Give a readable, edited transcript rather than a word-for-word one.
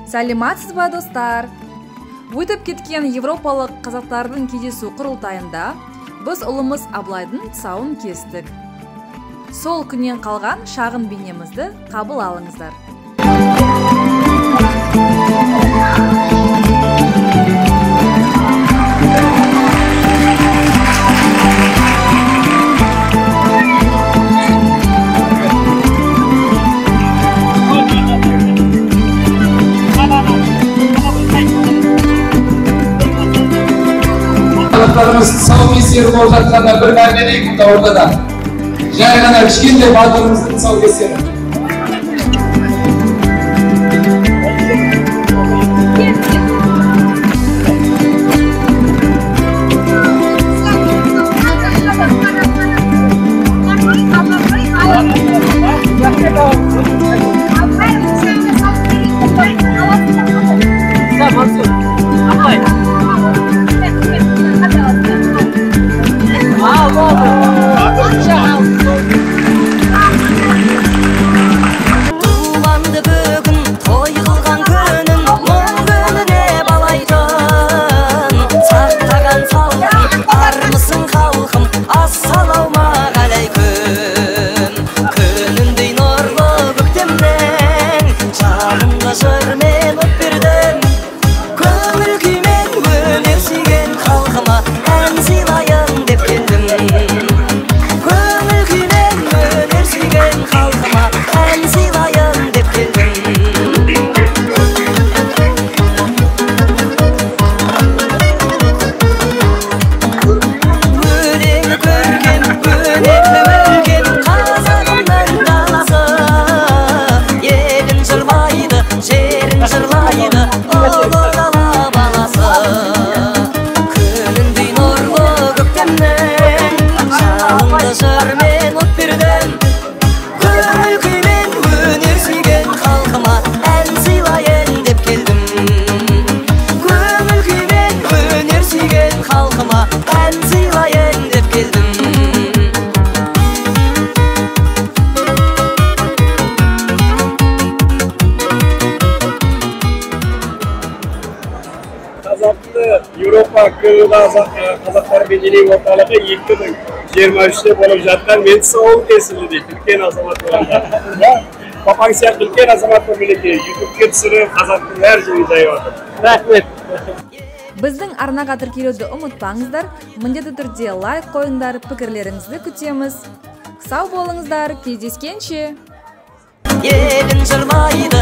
Саламатсызбы достар? Өтіп кеткен европалық қазақтардың кездесу құрылтайында біз ұлымыз Абылайдың тұсауын кестік. Сол күннен қалған шағын бейнемізді қабыл алыңыздар. Тұсау кесері болып жатқанда бір мәлімдейік мұнда ортада. Жай ғана кішкентай батырымыздың тұсау кесері. Европа қазақтар мәдени орталығы 2023-те болып жатқан мен тұсауым кесілді дейді. Үлкен азамат болғанда. Папаң сияқты үлкен азамат болғанекей. YouTube-ке түсіріп қазақтың әр жерін жайып отыр. Рахмет. Біздің арнаға тіркелуді ұмытпаңыздар. Міндетті түрде лайк қойыңдар, пікірлеріңізді күтеміз. Сау болыңыздар, кездескенше. Елін жырлайды,